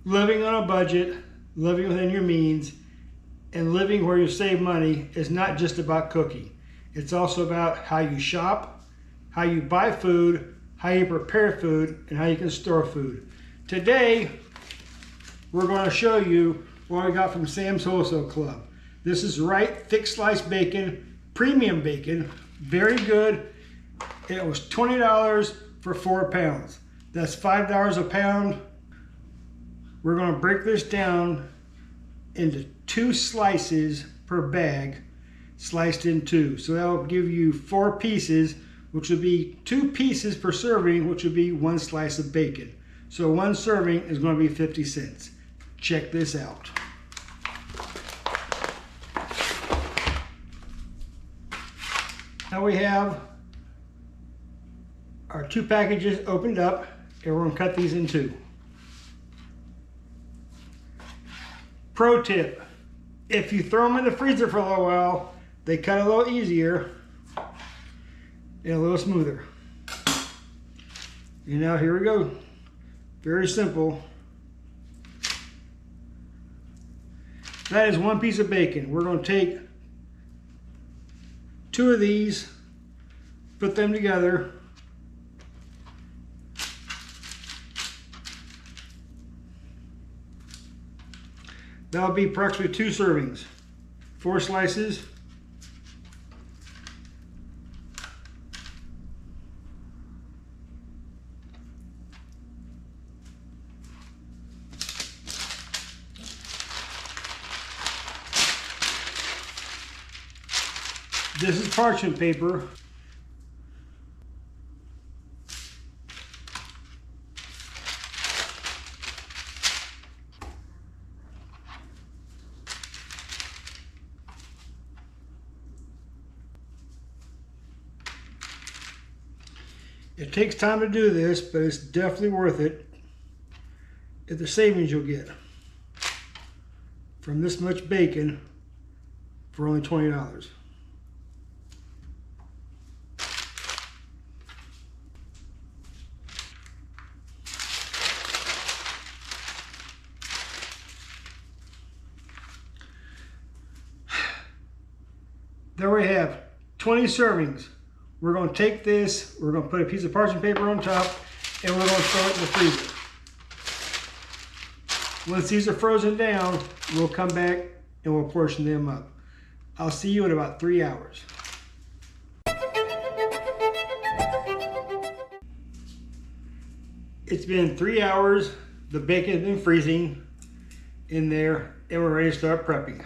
living on a budget, living within your means, and living where you save money is not just about cooking. It's also about how you shop, how you buy food, how you prepare food, and how you can store food. Today, we're going to show you what we got from Sam's Wholesale Club. This is right thick sliced bacon, premium bacon, very good. It was $20 for 4 pounds. That's $5 a pound. We're going to break this down into 2 slices per bag, sliced in 2. So that'll give you 4 pieces, which would be 2 pieces per serving, which would be 1 slice of bacon. So 1 serving is going to be 50 cents. Check this out. Now we have our 2 packages opened up, and we're going to cut these in 2. Pro tip, if you throw them in the freezer for a little while, they cut a little easier and a little smoother. And now here we go. Very simple. That is 1 piece of bacon. We're going to take 2 of these, put them together. That'll be approximately 2 servings. 4 slices. This is parchment paper. It takes time to do this, but it's definitely worth it at the savings you'll get from this much bacon for only $20. There we have 20 servings. We're going to take this, we're going to put a piece of parchment paper on top, and we're going to throw it in the freezer. Once these are frozen down, we'll come back and we'll portion them up. I'll see you in about 3 hours. It's been 3 hours. The bacon has been freezing in there, and we're ready to start prepping.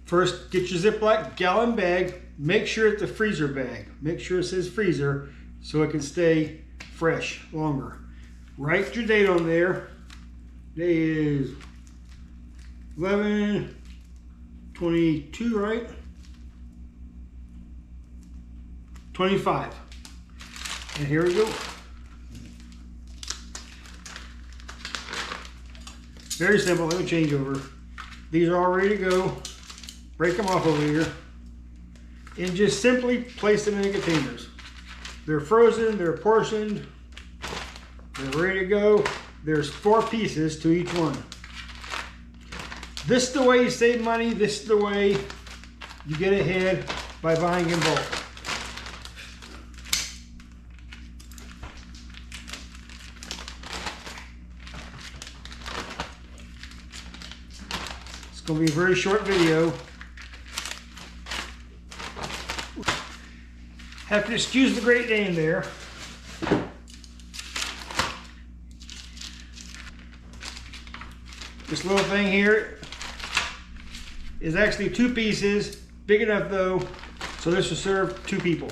First, get your Ziploc gallon bag. Make sure it's a freezer bag. Make sure it says freezer so it can stay fresh longer. Write your date on there. Today is 11/22, right? 25. And here we go. Very simple. Let me change over. These are all ready to go. Break them off over here and just simply place them in containers. They're frozen, they're portioned, they're ready to go. There's 4 pieces to each one. This is the way you save money. This is the way you get ahead by buying in bulk. It's going to be a very short video. Have to excuse the Great Dane there. This little thing here is actually 2 pieces, big enough though, so this will serve 2 people.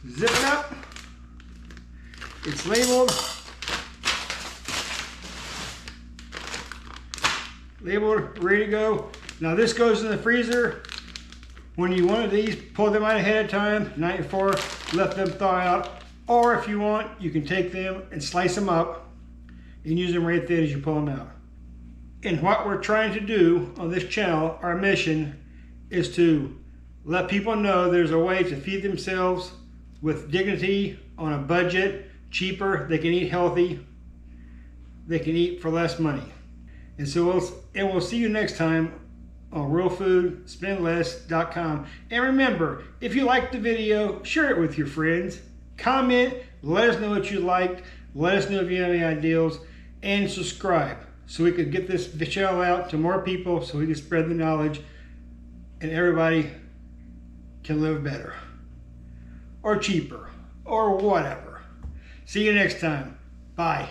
Zip it up. It's labeled. Labeled, ready to go. Now this goes in the freezer. When you wanted these, pull them out ahead of time, night before, let them thaw out. Or if you want, you can take them and slice them up and use them right there as you pull them out. And what we're trying to do on this channel, our mission, is to let people know there's a way to feed themselves with dignity, on a budget, cheaper. They can eat healthy. They can eat for less money. And so we'll see you next time on realfoodspendless.com. And remember, if you liked the video, share it with your friends. Comment, let us know what you liked. Let us know if you have any ideas. And subscribe so we can get this channel out to more people, so we can spread the knowledge and everybody can live better or cheaper or whatever. See you next time. Bye.